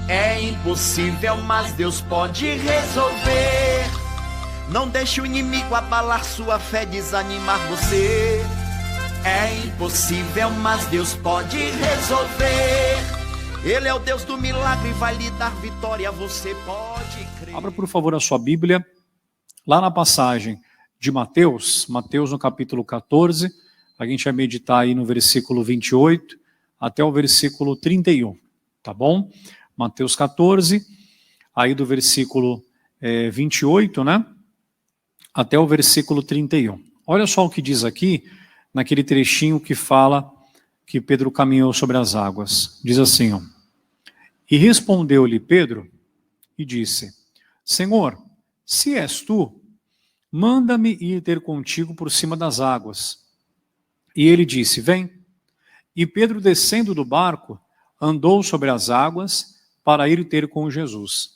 É impossível, mas Deus pode resolver. Não deixe o inimigo abalar sua fé, desanimar você. É impossível, mas Deus pode resolver. Ele é o Deus do milagre, vai lhe dar vitória, você pode crer. Abra por favor a sua Bíblia, lá na passagem de Mateus no capítulo 14, a gente vai meditar aí no versículo 28 até o versículo 31, tá bom? Mateus 14, aí do versículo 28, né? Até o versículo 31. Olha só o que diz aqui, naquele trechinho que fala que Pedro caminhou sobre as águas. Diz assim, ó. E respondeu-lhe Pedro e disse, Senhor, se és tu, manda-me ir ter contigo por cima das águas. E ele disse, vem. E Pedro, descendo do barco, andou sobre as águas para ir ter com Jesus.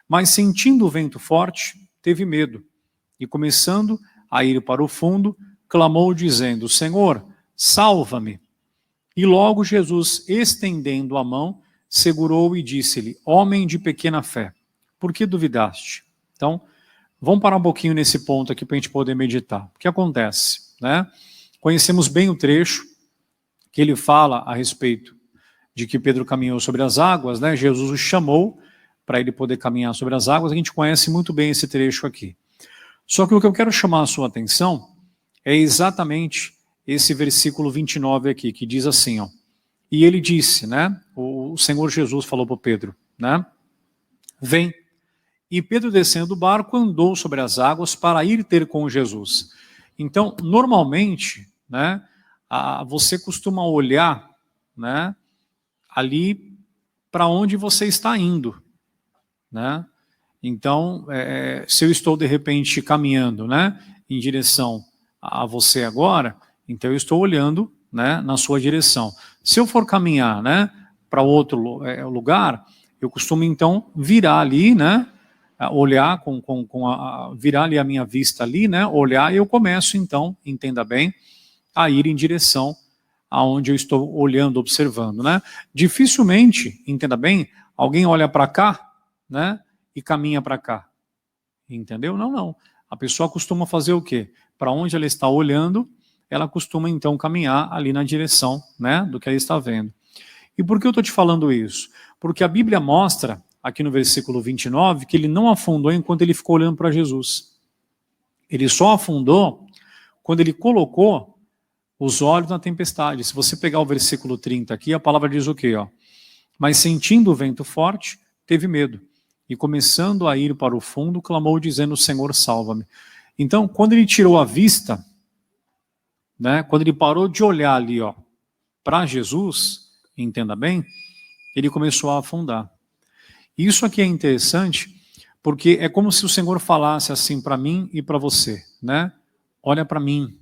Mas sentindo o vento forte, teve medo. E começando a ir para o fundo, clamou dizendo, Senhor, salva-me. E logo Jesus, estendendo a mão, segurou e disse-lhe, homem de pequena fé, por que duvidaste? Então, vamos parar um pouquinho nesse ponto aqui para a gente poder meditar. O que acontece? Né? Conhecemos bem o trecho que ele fala a respeito de que Pedro caminhou sobre as águas, né? Jesus o chamou para ele poder caminhar sobre as águas, a gente conhece muito bem esse trecho aqui. Só que o que eu quero chamar a sua atenção é exatamente esse versículo 29 aqui, que diz assim, ó, e ele disse, né, o Senhor Jesus falou para Pedro, né, vem. E Pedro, descendo do barco, andou sobre as águas para ir ter com Jesus. Então, normalmente, né, você costuma olhar, né, ali para onde você está indo, né? Então, se eu estou de repente caminhando, né, em direção a você agora, então eu estou olhando, né, na sua direção. Se eu for caminhar, né, para outro lugar, eu costumo então virar ali, né, olhar virar ali a minha vista ali, né, olhar e eu começo então, entenda bem, a ir em direção aonde eu estou olhando, observando, né? Dificilmente, entenda bem, alguém olha para cá, né, e caminha para cá. Entendeu? Não, não. A pessoa costuma fazer o quê? Para onde ela está olhando, ela costuma então caminhar ali na direção, né, do que ela está vendo. E por que eu estou te falando isso? Porque a Bíblia mostra, aqui no versículo 29, que ele não afundou enquanto ele ficou olhando para Jesus. Ele só afundou quando ele colocou os olhos na tempestade. Se você pegar o versículo 30 aqui, a palavra diz o quê? Ó? Mas sentindo o vento forte, teve medo. E começando a ir para o fundo, clamou dizendo, Senhor, salva-me. Então, quando ele tirou a vista, né, quando ele parou de olhar ali para Jesus, entenda bem, ele começou a afundar. Isso aqui é interessante, porque é como se o Senhor falasse assim para mim e para você, né? Olha para mim.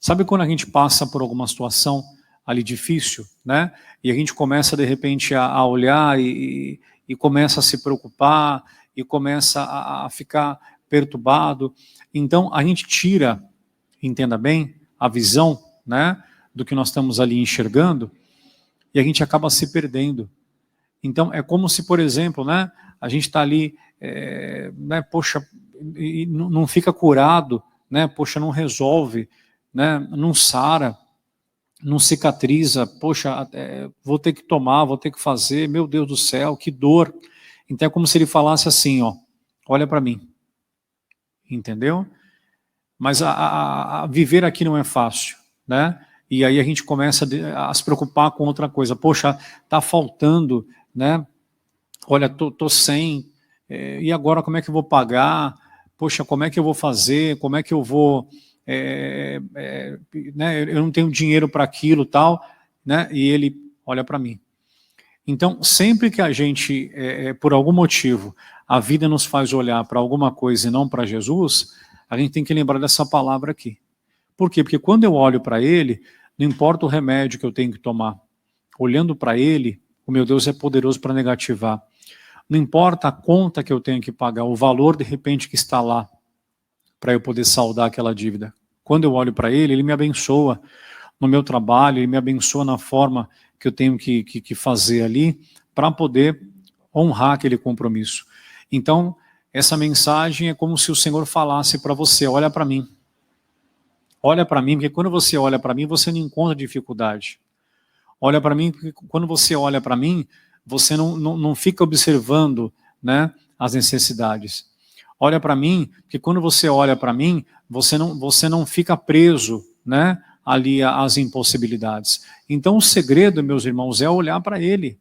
Sabe quando a gente passa por alguma situação ali difícil, né? E a gente começa de repente a olhar e começa a se preocupar e começa a ficar perturbado. Então a gente tira, entenda bem, a visão, né, do que nós estamos ali enxergando e a gente acaba se perdendo. Então é como se, por exemplo, né, a gente está ali, né, poxa, e não fica curado, né, poxa, não resolve, né, não sara, não cicatriza, poxa, vou ter que tomar, vou ter que fazer, meu Deus do céu, que dor. Então é como se ele falasse assim, ó, olha para mim, entendeu? Mas a viver aqui não é fácil, né? E aí a gente começa a se preocupar com outra coisa, poxa, tá faltando, né? Olha, tô sem, e agora como é que eu vou pagar? Poxa, como é que eu vou fazer? Como é que eu vou... né, eu não tenho dinheiro para aquilo tal, né, e ele olha para mim. Então, sempre que a gente, por algum motivo, a vida nos faz olhar para alguma coisa e não para Jesus, a gente tem que lembrar dessa palavra aqui. Por quê? Porque quando eu olho para ele, não importa o remédio que eu tenho que tomar, olhando para ele, o meu Deus é poderoso para negativar. Não importa a conta que eu tenho que pagar, o valor de repente que está lá, para eu poder saldar aquela dívida. Quando eu olho para ele, ele me abençoa no meu trabalho, ele me abençoa na forma que eu tenho que fazer ali para poder honrar aquele compromisso. Então, essa mensagem é como se o Senhor falasse para você: olha para mim. Olha para mim, porque quando você olha para mim, você não encontra dificuldade. Olha para mim, porque quando você olha para mim, você não fica observando, né, as necessidades. Olha para mim, porque quando você olha para mim, você não fica preso, né, ali às impossibilidades. Então o segredo, meus irmãos, é olhar para Ele.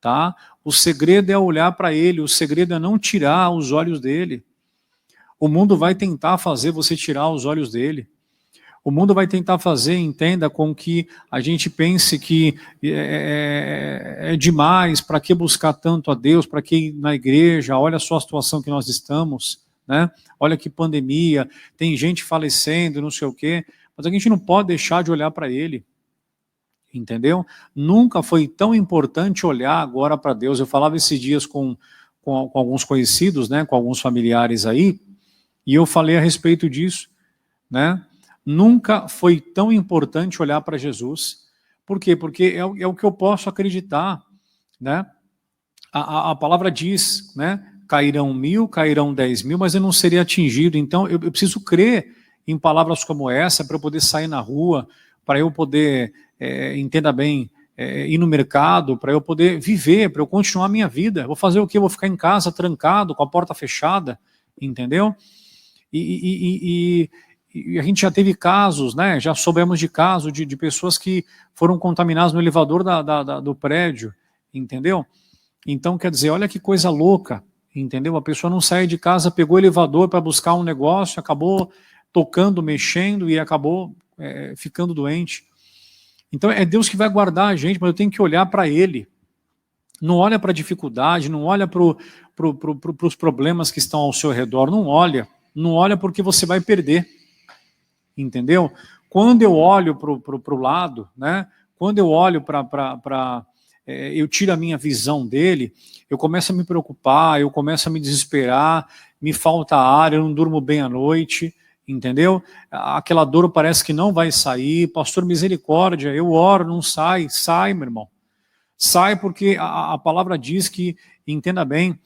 Tá? O segredo é olhar para Ele, o segredo é não tirar os olhos dele. O mundo vai tentar fazer você tirar os olhos dele. O mundo vai tentar fazer, entenda, com que a gente pense que é demais, para que buscar tanto a Deus, para que ir na igreja, olha só a situação que nós estamos, né? Olha que pandemia, tem gente falecendo, não sei o quê, mas a gente não pode deixar de olhar para Ele. Entendeu? Nunca foi tão importante olhar agora para Deus. Eu falava esses dias com alguns conhecidos, né, com alguns familiares aí, e eu falei a respeito disso, né? Nunca foi tão importante olhar para Jesus. Por quê? Porque é o que eu posso acreditar, né? A palavra diz, né? Cairão 1000, cairão 10.000, mas eu não seria atingido. Então eu preciso crer em palavras como essa para eu poder sair na rua, para eu poder, entenda bem, ir no mercado, para eu poder viver, para eu continuar a minha vida. Vou fazer o quê? Vou ficar em casa trancado, com a porta fechada, entendeu? E a gente já teve casos, né? Já soubemos de casos de pessoas que foram contaminadas no elevador do prédio, entendeu? Então, quer dizer, olha que coisa louca, entendeu? A pessoa não saiu de casa, pegou o elevador para buscar um negócio, acabou tocando, mexendo e acabou ficando doente. Então é Deus que vai guardar a gente, mas eu tenho que olhar para Ele. Não olha para a dificuldade, não olha para os problemas que estão ao seu redor, não olha porque você vai perder. Entendeu? Quando eu olho para o lado, né? Quando eu olho eu tiro a minha visão dele, eu começo a me preocupar, eu começo a me desesperar, me falta ar, eu não durmo bem à noite, entendeu? Aquela dor parece que não vai sair. Pastor, misericórdia, eu oro, não sai, meu irmão. Sai porque a palavra diz que, entenda bem,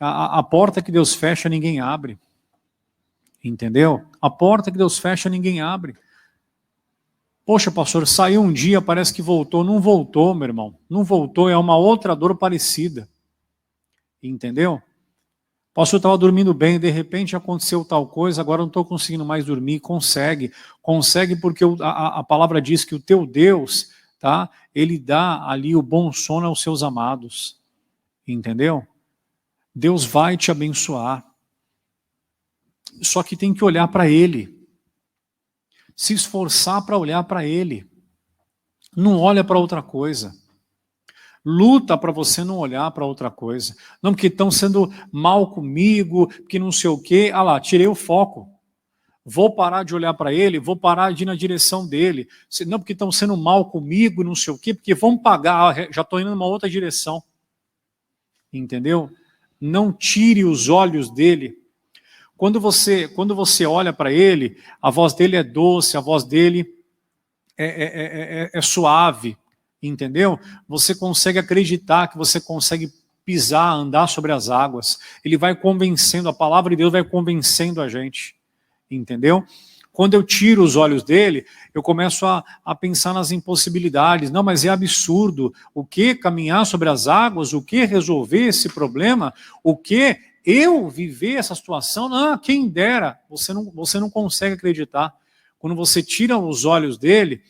a porta que Deus fecha, ninguém abre. Entendeu? A porta que Deus fecha, ninguém abre. Poxa, pastor, saiu um dia, parece que voltou. Não voltou, meu irmão. Não voltou, é uma outra dor parecida. Entendeu? Pastor, eu estava dormindo bem, de repente aconteceu tal coisa, agora não estou conseguindo mais dormir. Consegue porque a palavra diz que o teu Deus, tá? Ele dá ali o bom sono aos seus amados. Entendeu? Deus vai te abençoar. Só que tem que olhar para Ele. Se esforçar para olhar para Ele. Não olha para outra coisa. Luta para você não olhar para outra coisa. Não, porque estão sendo mal comigo, porque não sei o quê. Ah lá, tirei o foco. Vou parar de olhar para Ele, vou parar de ir na direção dele. Não, porque estão sendo mal comigo, não sei o quê, porque vão pagar, já estou indo numa outra direção. Entendeu? Não tire os olhos dele. Quando você olha para Ele, a voz dele é doce, a voz dele é suave, entendeu? Você consegue acreditar que você consegue pisar, andar sobre as águas. Ele vai convencendo, a palavra de Deus vai convencendo a gente, entendeu? Quando eu tiro os olhos dele, eu começo a pensar nas impossibilidades. Não, mas é absurdo. O que caminhar sobre as águas? O que resolver esse problema? O que eu viver essa situação? Não, quem dera. Você não consegue acreditar. Quando você tira os olhos dele,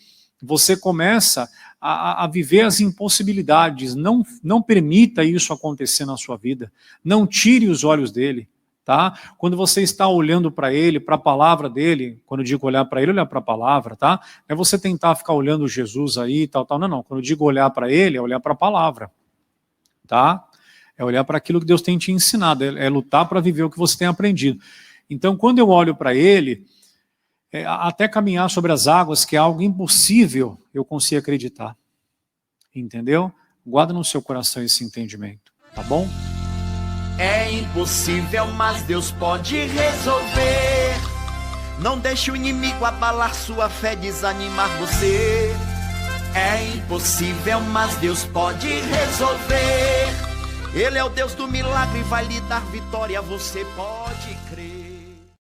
você começa a viver as impossibilidades. Não permita isso acontecer na sua vida. Não tire os olhos dele. Tá? Quando você está olhando para ele, para a palavra dele, quando eu digo olhar para ele, olhar para a palavra, tá? Não é você tentar ficar olhando Jesus aí, tal. Não. Quando eu digo olhar para ele, é olhar para a palavra, tá? É olhar para aquilo que Deus tem te ensinado, é lutar para viver o que você tem aprendido. Então, quando eu olho para ele, até caminhar sobre as águas, que é algo impossível, eu consigo acreditar. Entendeu? Guarda no seu coração esse entendimento, tá bom? É impossível, mas Deus pode resolver. Não deixe o inimigo abalar sua fé, desanimar você. É impossível, mas Deus pode resolver. Ele é o Deus do milagre, vai lhe dar vitória, você pode crer.